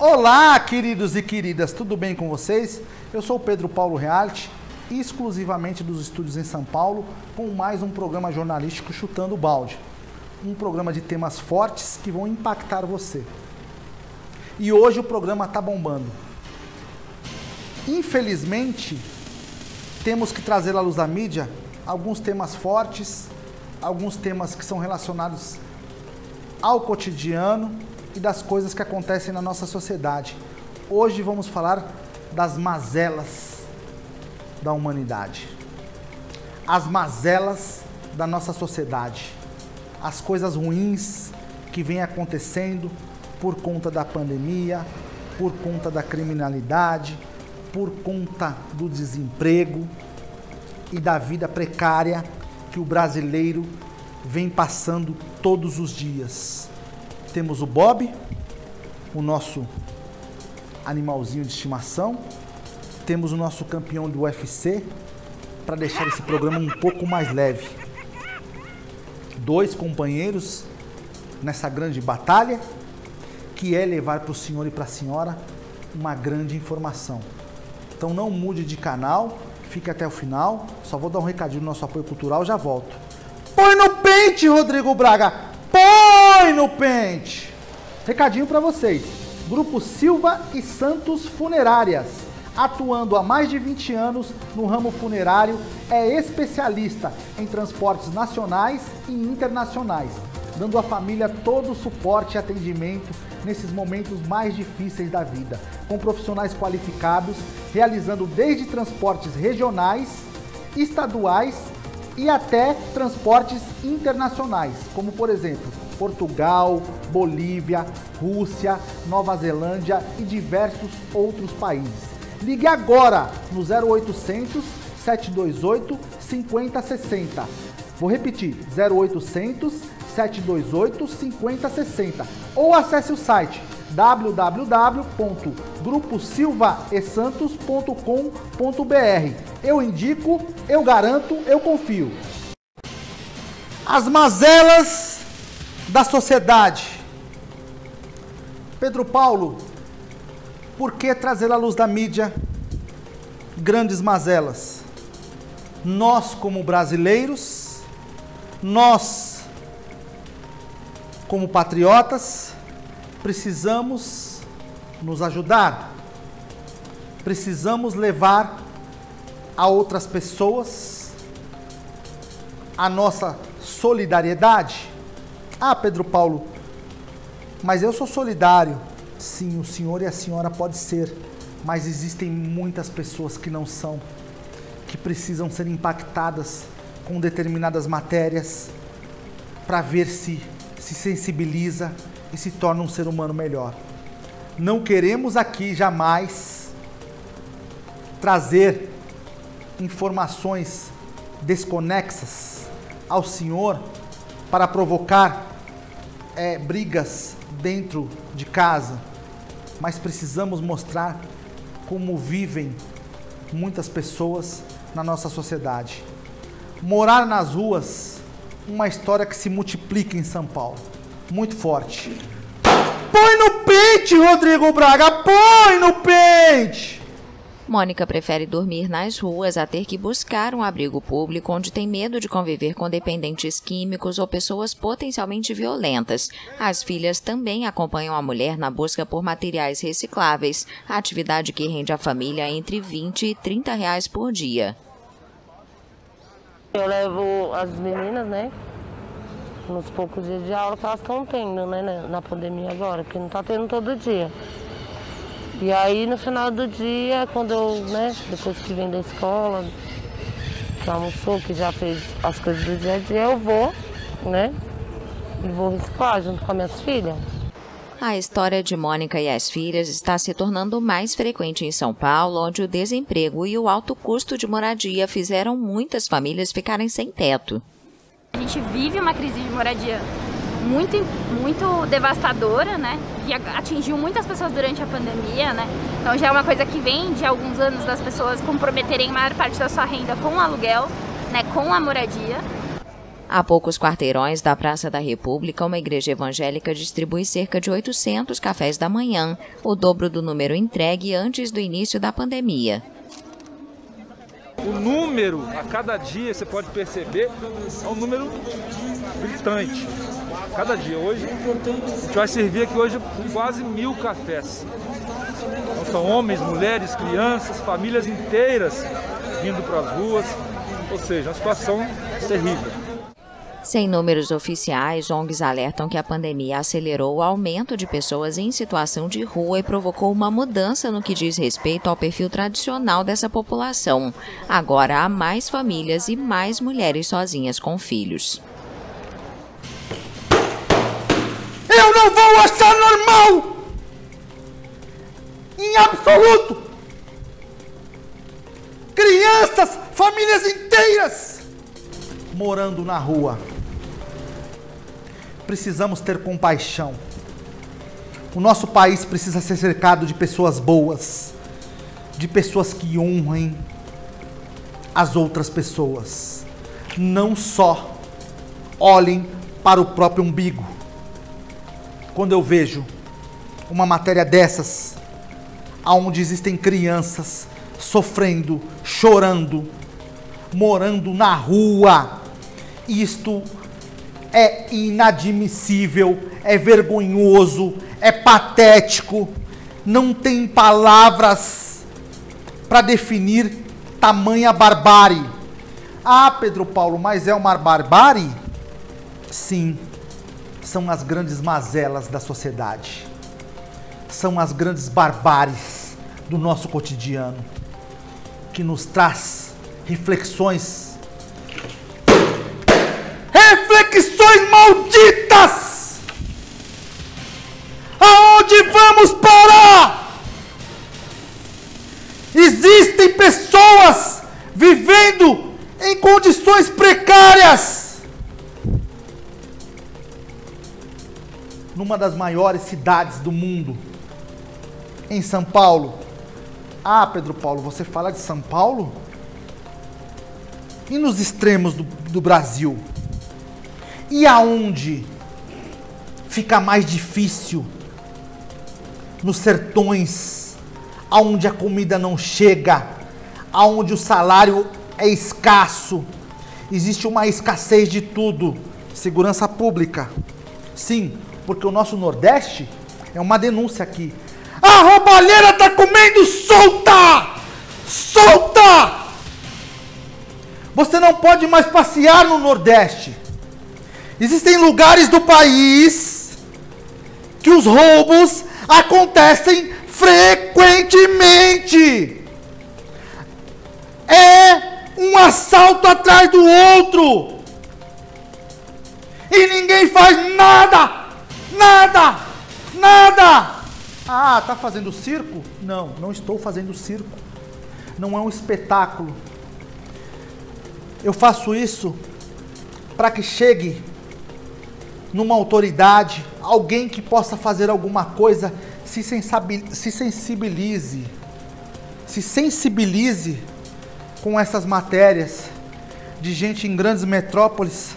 Olá, queridos e queridas, tudo bem com vocês? Eu sou o Pedro Paulo Reality, exclusivamente dos estúdios em São Paulo, com mais um programa jornalístico Chutando o Balde. Um programa de temas fortes que vão impactar você. E hoje o programa está bombando. Infelizmente, temos que trazer à luz da mídia alguns temas fortes, alguns temas que são relacionados ao cotidiano e das coisas que acontecem na nossa sociedade. Hoje vamos falar das mazelas da humanidade. As mazelas da nossa sociedade. As coisas ruins que vêm acontecendo por conta da pandemia, por conta da criminalidade, por conta do desemprego e da vida precária que o brasileiro vem passando todos os dias. Temos o Bob, o nosso animalzinho de estimação. Temos o nosso campeão do UFC, para deixar esse programa um pouco mais leve. Dois companheiros nessa grande batalha, que é levar para o senhor e para a senhora uma grande informação. Então não mude de canal, fique até o final. Só vou dar um recadinho no nosso apoio cultural, já volto. Põe no pente, Rodrigo Braga! Põe no pente! Recadinho para vocês. Grupo Silva e Santos Funerárias. Atuando há mais de 20 anos no ramo funerário, é especialista em transportes nacionais e internacionais, dando à família todo o suporte e atendimento nesses momentos mais difíceis da vida, com profissionais qualificados, realizando desde transportes regionais, estaduais e até transportes internacionais, como por exemplo, Portugal, Bolívia, Rússia, Nova Zelândia e diversos outros países. Ligue agora no 0800 728 5060. Vou repetir, 0800 728 5060. Ou acesse o site www.gruposilvaesantos.com.br. Eu indico, eu garanto, eu confio. As mazelas da sociedade. Pedro Paulo, por que trazer à luz da mídia grandes mazelas? Nós, como brasileiros, nós, como patriotas, precisamos nos ajudar, precisamos levar a outras pessoas a nossa solidariedade. Ah, Pedro Paulo, mas eu sou solidário. Sim, o senhor e a senhora pode ser, mas existem muitas pessoas que não são, que precisam ser impactadas com determinadas matérias para ver se sensibiliza e se torna um ser humano melhor. Não queremos aqui jamais trazer informações desconexas ao senhor para provocar brigas dentro de casa, mas precisamos mostrar como vivem muitas pessoas na nossa sociedade. Morar nas ruas, uma história que se multiplica em São Paulo, muito forte. Põe no pente, Rodrigo Braga, põe no pente! Mônica prefere dormir nas ruas a ter que buscar um abrigo público onde tem medo de conviver com dependentes químicos ou pessoas potencialmente violentas. As filhas também acompanham a mulher na busca por materiais recicláveis, atividade que rende à família entre R$20 e R$30 por dia. Eu levo as meninas, né, nos poucos dias de aula que elas estão tendo, né, na pandemia agora, porque não está tendo todo dia. E aí, no final do dia, quando eu, né, depois que vem da escola, que almoçou, que já fez as coisas do dia a dia, eu vou, né, e vou reciclar junto com as minhas filhas. A história de Mônica e as filhas está se tornando mais frequente em São Paulo, onde o desemprego e o alto custo de moradia fizeram muitas famílias ficarem sem teto. A gente vive uma crise de moradia muito devastadora, né? Que atingiu muitas pessoas durante a pandemia, né? Então já é uma coisa que vem de alguns anos das pessoas comprometerem a maior parte da sua renda com o aluguel, né? Com a moradia. A poucos quarteirões da Praça da República, uma igreja evangélica distribui cerca de 800 cafés da manhã, o dobro do número entregue antes do início da pandemia. O número, a cada dia, você pode perceber, é um número gritante. Cada dia. Hoje, a gente vai servir aqui hoje quase 1000 cafés. Então, são homens, mulheres, crianças, famílias inteiras vindo para as ruas. Ou seja, uma situação terrível. Sem números oficiais, ONGs alertam que a pandemia acelerou o aumento de pessoas em situação de rua e provocou uma mudança no que diz respeito ao perfil tradicional dessa população. Agora há mais famílias e mais mulheres sozinhas com filhos. Eu não vou achar normal! Em absoluto! Crianças, famílias inteiras morando na rua. Precisamos ter compaixão. O nosso país precisa ser cercado de pessoas boas, de pessoas que honrem as outras pessoas. Não só olhem para o próprio umbigo. Quando eu vejo uma matéria dessas, onde existem crianças sofrendo, chorando, morando na rua, isto é inadmissível, é vergonhoso, é patético, não tem palavras para definir tamanha barbárie. Ah, Pedro Paulo, mas é uma barbárie? Sim, são as grandes mazelas da sociedade, são as grandes barbáries do nosso cotidiano, que nos traz reflexões malditas! Aonde vamos parar? Existem pessoas vivendo em condições precárias. Numa das maiores cidades do mundo, em São Paulo. Ah, Pedro Paulo, você fala de São Paulo? E nos extremos do Brasil? E aonde fica mais difícil? Nos sertões, aonde a comida não chega, aonde o salário é escasso, existe uma escassez de tudo. Segurança pública. Sim, porque o nosso Nordeste é uma denúncia aqui. A roubalheira tá comendo solta! Solta! Você não pode mais passear no Nordeste. Existem lugares do país que os roubos acontecem frequentemente. É um assalto atrás do outro. E ninguém faz nada. Nada. Nada. Ah, tá fazendo circo? Não, não estou fazendo circo. Não é um espetáculo. Eu faço isso para que chegue numa autoridade, alguém que possa fazer alguma coisa, se sensibilize com essas matérias de gente em grandes metrópoles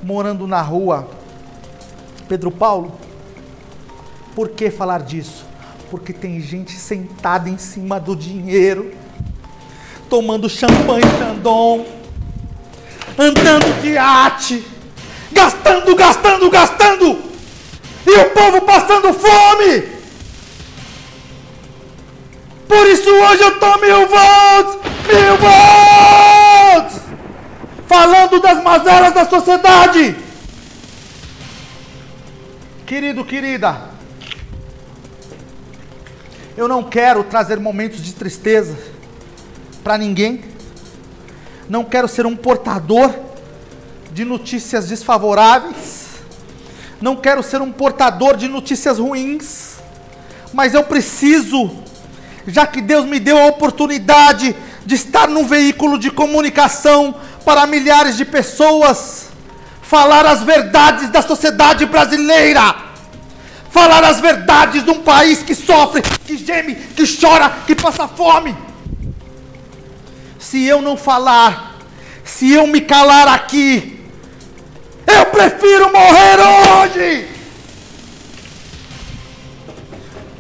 morando na rua. Pedro Paulo, por que falar disso? Porque tem gente sentada em cima do dinheiro, tomando champanhe Chandon, andando de iate, gastando, gastando, gastando, e o povo passando fome. Por isso hoje eu tô 1000 volts, falando das mazelas da sociedade. Querido, querida, eu não quero trazer momentos de tristeza para ninguém, não quero ser um portador de notícias desfavoráveis, não quero ser um portador de notícias ruins, mas eu preciso, já que Deus me deu a oportunidade de estar num veículo de comunicação para milhares de pessoas, falar as verdades da sociedade brasileira, falar as verdades de um país que sofre, que geme, que chora, que passa fome. Se eu não falar, se eu me calar aqui, Eu prefiro morrer hoje!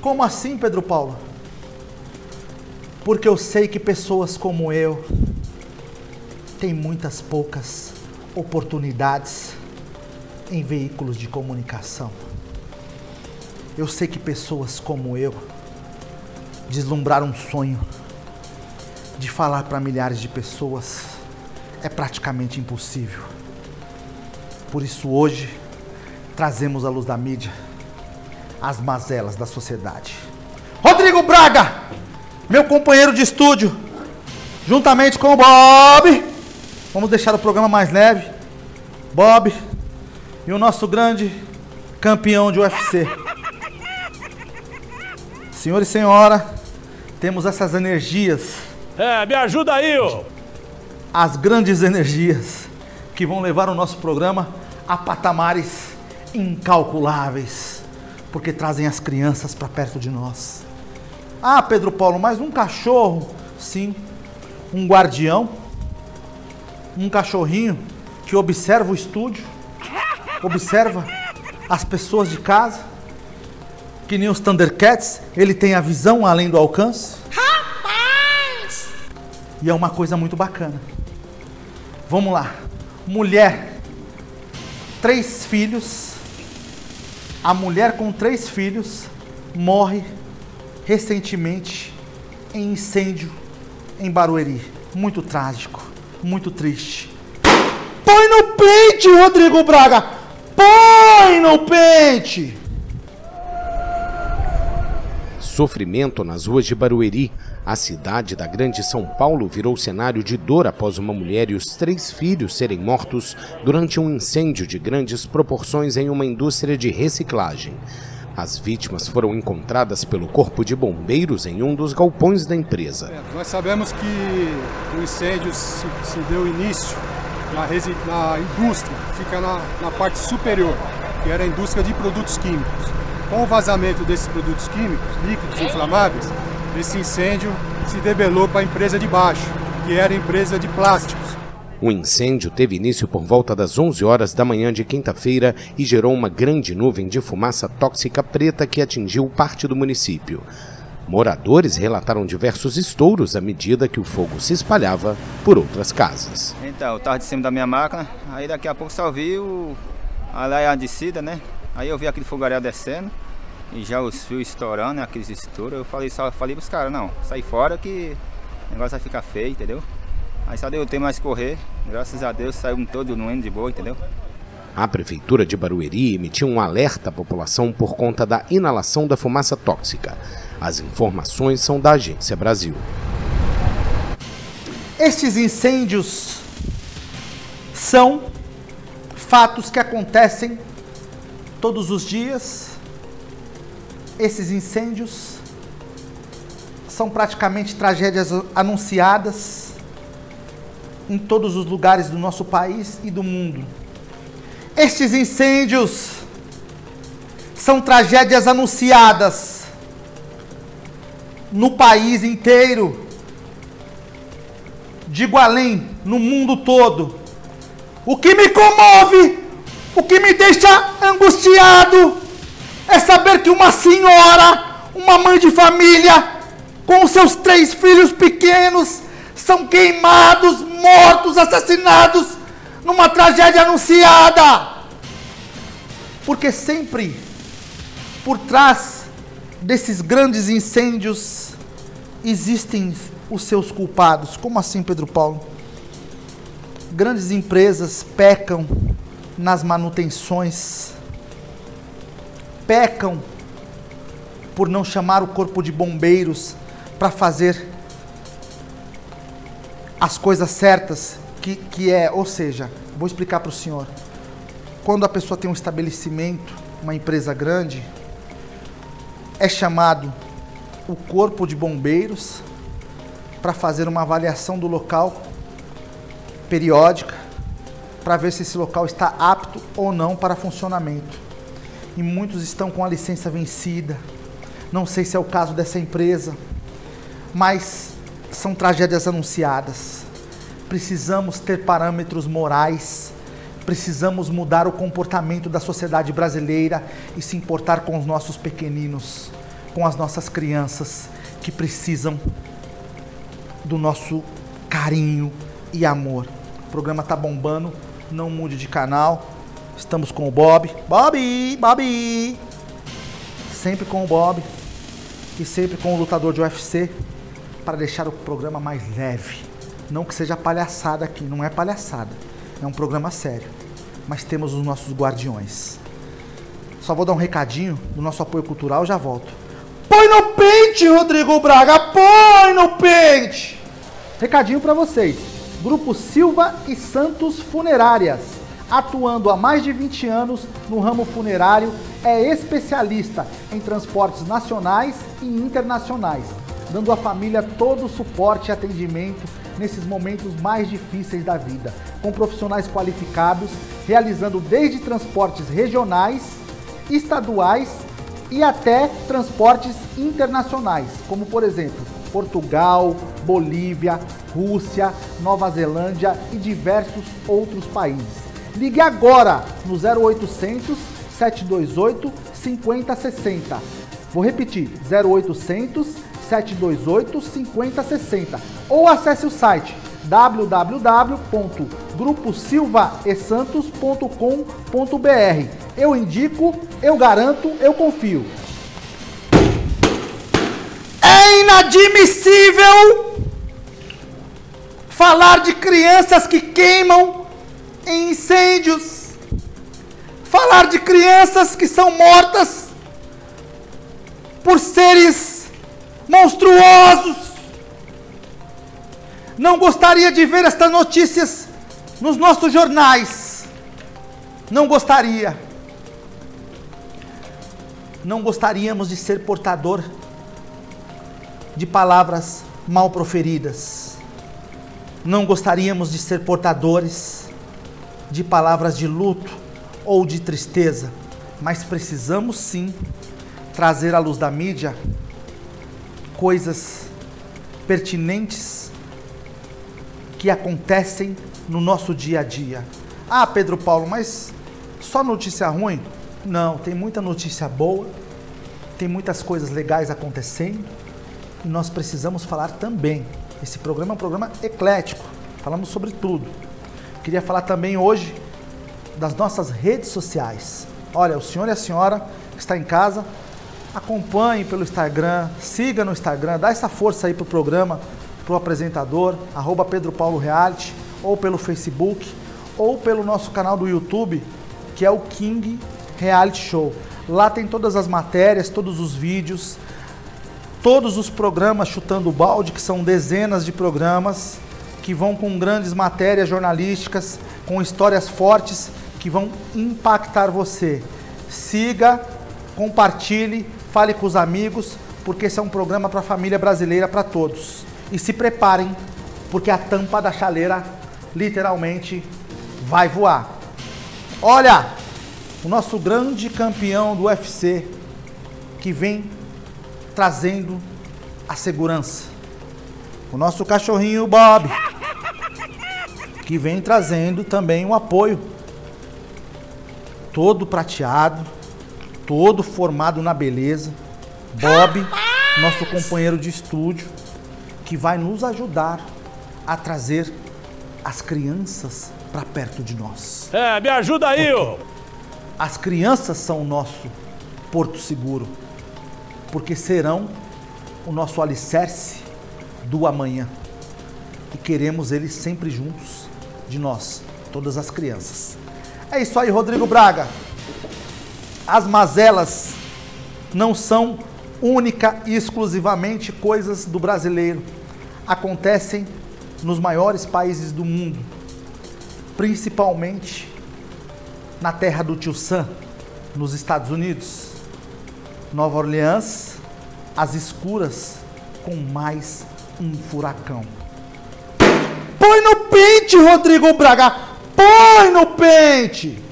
Como assim, Pedro Paulo? Porque eu sei que pessoas como eu têm muitas poucas oportunidades em veículos de comunicação. Eu sei que pessoas como eu deslumbraram um sonho de falar para milhares de pessoas é praticamente impossível. Por isso hoje trazemos à luz da mídia as mazelas da sociedade. Rodrigo Braga, meu companheiro de estúdio, juntamente com o Bob, vamos deixar o programa mais leve. Bob e o nosso grande campeão de UFC. Senhor e senhora, temos essas energias. Me ajuda aí, ô! As grandes energias que vão levar o nosso programa a patamares incalculáveis, porque trazem as crianças para perto de nós. Ah, Pedro Paulo, mas um cachorro, sim, um guardião, um cachorrinho que observa o estúdio, observa as pessoas de casa, que nem os Thundercats, ele tem a visão além do alcance. Rapaz! E é uma coisa muito bacana. Vamos lá. Mulher, 3 filhos. A mulher com 3 filhos morre recentemente em incêndio em Barueri. Muito trágico, muito triste. Põe no pente, Rodrigo Braga! Põe no pente! Sofrimento nas ruas de Barueri. A cidade da Grande São Paulo virou cenário de dor após uma mulher e os 3 filhos serem mortos durante um incêndio de grandes proporções em uma indústria de reciclagem. As vítimas foram encontradas pelo Corpo de Bombeiros em um dos galpões da empresa. Nós sabemos que o incêndio se deu início na indústria, que fica na parte superior, que era a indústria de produtos químicos. Com o vazamento desses produtos químicos, líquidos inflamáveis, esse incêndio se debelou para a empresa de baixo, que era a empresa de plásticos. O incêndio teve início por volta das 11 horas da manhã de quinta-feira e gerou uma grande nuvem de fumaça tóxica preta que atingiu parte do município. Moradores relataram diversos estouros à medida que o fogo se espalhava por outras casas. Então, eu estava de cima da minha máquina, aí daqui a pouco só vi a descida, né? Aí eu vi aquele fogaréu descendo e já os fios estourando, né? Aqueles estouros. Eu falei para os caras, não, sai fora que o negócio vai ficar feio, entendeu? Aí só deu tempo mais correr, graças a Deus saiu todo no indo de boa, entendeu? A Prefeitura de Barueri emitiu um alerta à população por conta da inalação da fumaça tóxica. As informações são da Agência Brasil. Estes incêndios são fatos que acontecem todos os dias. Esses incêndios são praticamente tragédias anunciadas em todos os lugares do nosso país e do mundo. Estes incêndios são tragédias anunciadas no país inteiro, digo além, no mundo todo. O que me comove, o que me deixa angustiado, é saber que uma senhora, uma mãe de família, com seus 3 filhos pequenos, são queimados, mortos, assassinados, numa tragédia anunciada. Porque sempre, por trás desses grandes incêndios, existem os seus culpados. Como assim, Pedro Paulo? Grandes empresas pecam nas manutenções, pecam por não chamar o corpo de bombeiros para fazer as coisas certas, que é, ou seja, vou explicar para o senhor. Quando a pessoa tem um estabelecimento, uma empresa grande, é chamado o corpo de bombeiros para fazer uma avaliação do local periódica, para ver se esse local está apto ou não para funcionamento. E muitos estão com a licença vencida. Não sei se é o caso dessa empresa, mas são tragédias anunciadas. Precisamos ter parâmetros morais, Precisamos mudar o comportamento da sociedade brasileira e se importar com os nossos pequeninos, com as nossas crianças que precisam do nosso carinho e amor. O programa tá bombando, não mude de canal. Estamos com o Bob. Bob! Sempre com o Bob e sempre com o lutador de UFC para deixar o programa mais leve. Não que seja palhaçada aqui, não é palhaçada. É um programa sério, mas temos os nossos guardiões. Só vou dar um recadinho do nosso apoio cultural e já volto. Põe no pente, Rodrigo Braga, põe no pente! Recadinho para vocês. Grupo Silva e Santos Funerárias, atuando há mais de 20 anos no ramo funerário, é especialista em transportes nacionais e internacionais, dando à família todo o suporte e atendimento nesses momentos mais difíceis da vida, com profissionais qualificados, realizando desde transportes regionais, estaduais e até transportes internacionais, como por exemplo, Portugal, Bolívia, Rússia, Nova Zelândia e diversos outros países. Ligue agora no 0800 728 5060. Vou repetir, 0800 728 5060 ou acesse o site www.gruposilvaesantos.com.br. Eu indico, eu garanto, eu confio. É inadmissível falar de crianças que queimam em incêndios, falar de crianças que são mortas por seres monstruosos. Não gostaria de ver estas notícias nos nossos jornais. Não gostaria. Não gostaríamos de ser portador de palavras mal proferidas. Não gostaríamos de ser portadores de palavras de luto ou de tristeza, mas precisamos sim trazer à luz da mídia coisas pertinentes que acontecem no nosso dia a dia. Ah, Pedro Paulo, mas só notícia ruim? Não, tem muita notícia boa, tem muitas coisas legais acontecendo e nós precisamos falar também. Esse programa é um programa eclético, falamos sobre tudo. Queria falar também hoje das nossas redes sociais. Olha, o senhor e a senhora que está em casa, acompanhe pelo Instagram, siga no Instagram, dá essa força aí pro programa, pro apresentador, @PedroPauloReality, ou pelo Facebook, ou pelo nosso canal do YouTube, que é o King Reality Show. Lá tem todas as matérias, todos os vídeos, todos os programas Chutando o Balde, que são dezenas de programas, que vão com grandes matérias jornalísticas, com histórias fortes, que vão impactar você. Siga, compartilhe, fale com os amigos, porque esse é um programa para a família brasileira, para todos. E se preparem, porque a tampa da chaleira, literalmente, vai voar. Olha, o nosso grande campeão do UFC, que vem trazendo a segurança. O nosso cachorrinho Bob, que vem trazendo também o apoio. Todo prateado, todo formado na beleza. Bob, nosso companheiro de estúdio, que vai nos ajudar a trazer as crianças para perto de nós. Me ajuda aí, ô! As crianças são o nosso porto seguro, porque serão o nosso alicerce do amanhã. E queremos eles sempre juntos de nós, todas as crianças. É isso aí, Rodrigo Braga. As mazelas não são única e exclusivamente coisas do brasileiro. Acontecem nos maiores países do mundo, principalmente na terra do tio Sam, nos Estados Unidos. Nova Orleans, às escuras, com mais um furacão. Põe no pente, Rodrigo Braga! Põe no pente!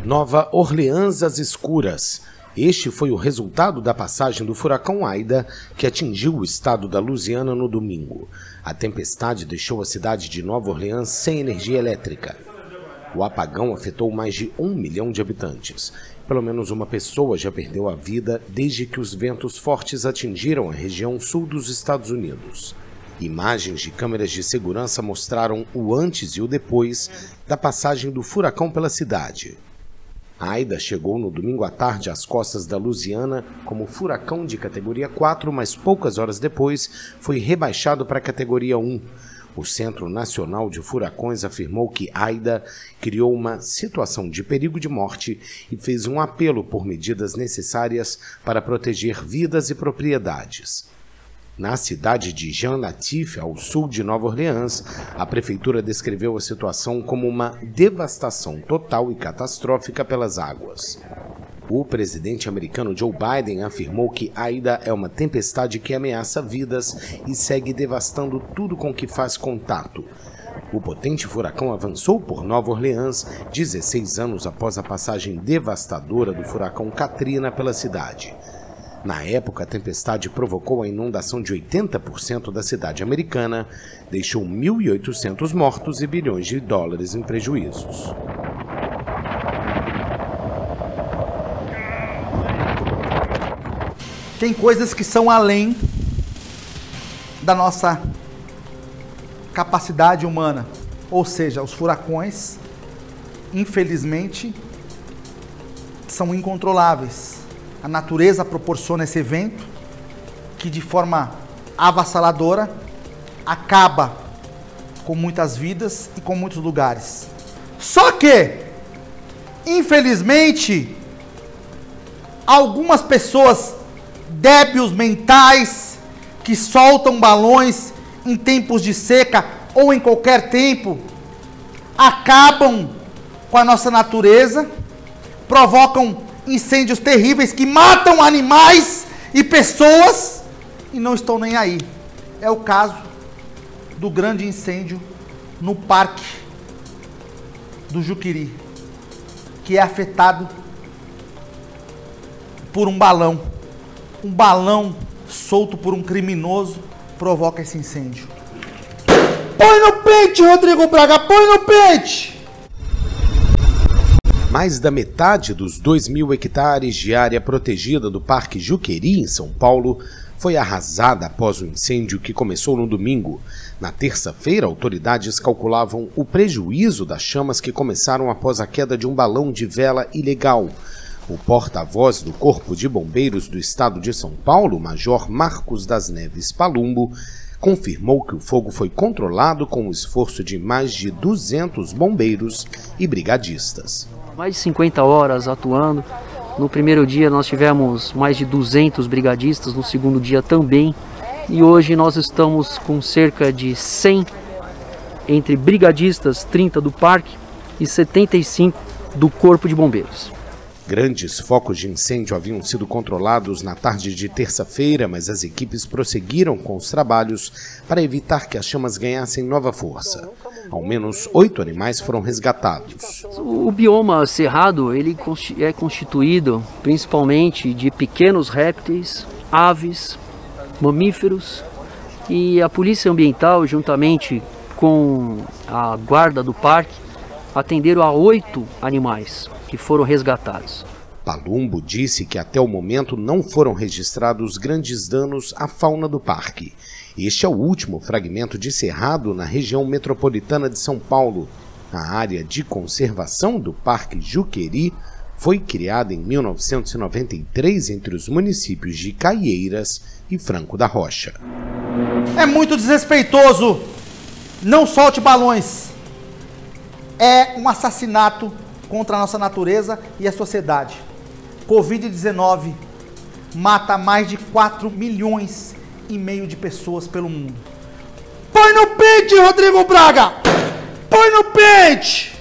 Nova Orleans às escuras. Este foi o resultado da passagem do furacão Aida, que atingiu o estado da Louisiana no domingo. A tempestade deixou a cidade de Nova Orleans sem energia elétrica. O apagão afetou mais de 1 milhão de habitantes. Pelo menos uma pessoa já perdeu a vida desde que os ventos fortes atingiram a região sul dos Estados Unidos. Imagens de câmeras de segurança mostraram o antes e o depois da passagem do furacão pela cidade. Aida chegou no domingo à tarde às costas da Louisiana como furacão de categoria 4, mas poucas horas depois foi rebaixado para a categoria 1. O Centro Nacional de Furacões afirmou que Aida criou uma situação de perigo de morte e fez um apelo por medidas necessárias para proteger vidas e propriedades. Na cidade de Jean Latif, ao sul de Nova Orleans, a prefeitura descreveu a situação como uma devastação total e catastrófica pelas águas. O presidente americano Joe Biden afirmou que Aida é uma tempestade que ameaça vidas e segue devastando tudo com que faz contato. O potente furacão avançou por Nova Orleans 16 anos após a passagem devastadora do furacão Katrina pela cidade. Na época, a tempestade provocou a inundação de 80% da cidade americana, deixou 1.800 mortos e bilhões de dólares em prejuízos. Tem coisas que são além da nossa capacidade humana, ou seja, os furacões, infelizmente, são incontroláveis. A natureza proporciona esse evento que, de forma avassaladora, acaba com muitas vidas e com muitos lugares. Só que, infelizmente, algumas pessoas débeis mentais que soltam balões em tempos de seca ou em qualquer tempo, acabam com a nossa natureza, provocam incêndios terríveis que matam animais e pessoas e não estão nem aí. É o caso do grande incêndio no Parque do Juqueri, que é afetado por um balão. Um balão solto por um criminoso provoca esse incêndio. Põe no pente, Rodrigo Braga, põe no pente! Mais da metade dos 2.000 hectares de área protegida do Parque Juqueri, em São Paulo, foi arrasada após o incêndio que começou no domingo. Na terça-feira, autoridades calculavam o prejuízo das chamas que começaram após a queda de um balão de vela ilegal. O porta-voz do Corpo de Bombeiros do Estado de São Paulo, Major Marcos das Neves Palumbo, confirmou que o fogo foi controlado com o esforço de mais de 200 bombeiros e brigadistas. Mais de 50 horas atuando. No primeiro dia nós tivemos mais de 200 brigadistas, no segundo dia também. E hoje nós estamos com cerca de 100 entre brigadistas, 30 do parque e 75 do Corpo de Bombeiros. Grandes focos de incêndio haviam sido controlados na tarde de terça-feira, mas as equipes prosseguiram com os trabalhos para evitar que as chamas ganhassem nova força. Ao menos 8 animais foram resgatados. O bioma cerrado ele é constituído principalmente de pequenos répteis, aves, mamíferos, e a Polícia Ambiental, juntamente com a guarda do parque, atenderam a 8 animais que foram resgatados. Palumbo disse que até o momento não foram registrados grandes danos à fauna do parque. Este é o último fragmento de cerrado na região metropolitana de São Paulo. A área de conservação do Parque Juqueri foi criada em 1993 entre os municípios de Caieiras e Franco da Rocha. É muito desrespeitoso. Não solte balões. É um assassinato contra a nossa natureza e a sociedade. Covid-19 mata mais de 4,5 milhões de pessoas pelo mundo. Põe no pente, Rodrigo Braga! Põe no pente!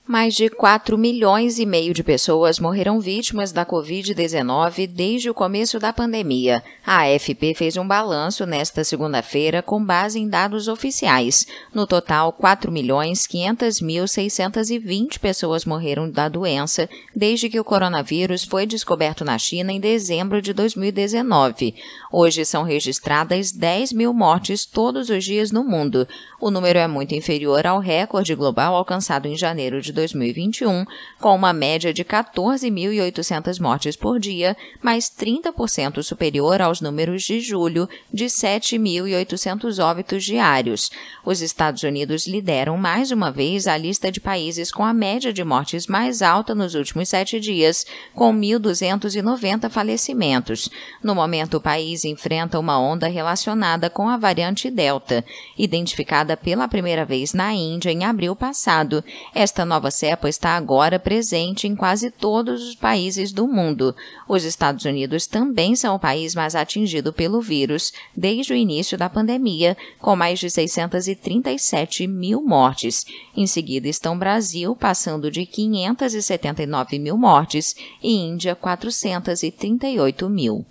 Mais de 4,5 milhões de pessoas morreram vítimas da Covid-19 desde o começo da pandemia. A AFP fez um balanço nesta segunda-feira com base em dados oficiais. No total, 4.500.620 pessoas morreram da doença desde que o coronavírus foi descoberto na China em dezembro de 2019. Hoje são registradas 10 mil mortes todos os dias no mundo. O número é muito inferior ao recorde global alcançado em janeiro de 2021, com uma média de 14.800 mortes por dia, mais 30% superior aos números de julho, de 7.800 óbitos diários. Os Estados Unidos lideram mais uma vez a lista de países com a média de mortes mais alta nos últimos 7 dias, com 1.290 falecimentos. No momento, o país enfrenta uma onda relacionada com a variante Delta, identificada pela primeira vez na Índia em abril passado. Esta nova cepa está agora presente em quase todos os países do mundo. Os Estados Unidos também são o país mais atingido pelo vírus desde o início da pandemia, com mais de 637 mil mortes. Em seguida estão Brasil, passando de 579 mil mortes, e Índia, 438 mil.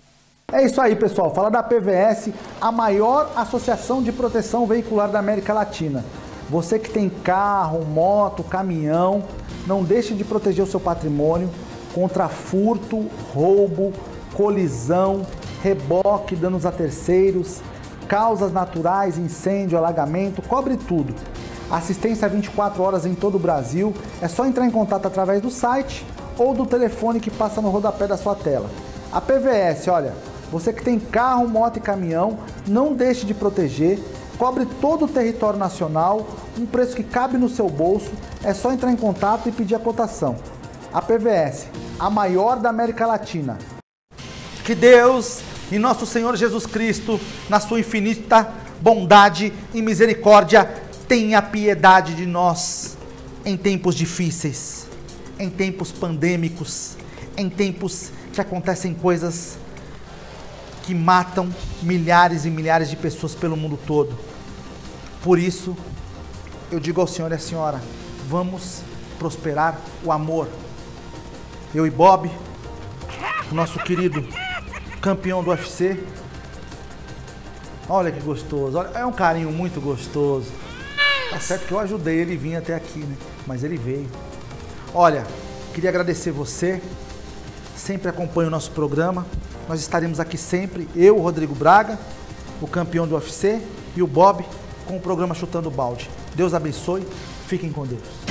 É isso aí, pessoal. Fala da PVS, a maior associação de proteção veicular da América Latina. Você que tem carro, moto, caminhão, não deixe de proteger o seu patrimônio contra furto, roubo, colisão, reboque, danos a terceiros, causas naturais, incêndio, alagamento, cobre tudo. Assistência 24 horas em todo o Brasil. É só entrar em contato através do site ou do telefone que passa no rodapé da sua tela. A PVS, olha, você que tem carro, moto e caminhão, não deixe de proteger, cobre todo o território nacional, um preço que cabe no seu bolso, é só entrar em contato e pedir a cotação. A PVS, a maior da América Latina. Que Deus e nosso Senhor Jesus Cristo, na sua infinita bondade e misericórdia, tenha piedade de nós em tempos difíceis, em tempos pandêmicos, em tempos que acontecem coisas que matam milhares e milhares de pessoas pelo mundo todo. Por isso, eu digo ao senhor e à senhora, vamos prosperar o amor. Eu e Bob, o nosso querido campeão do UFC. Olha que gostoso, olha, é um carinho muito gostoso. É certo que eu ajudei ele a vir até aqui, né? Mas ele veio. Olha, queria agradecer você, sempre acompanha o nosso programa. Nós estaremos aqui sempre, eu, o Rodrigo Braga, o campeão do UFC, e o Bob com o programa Chutando Balde. Deus abençoe, fiquem com Deus.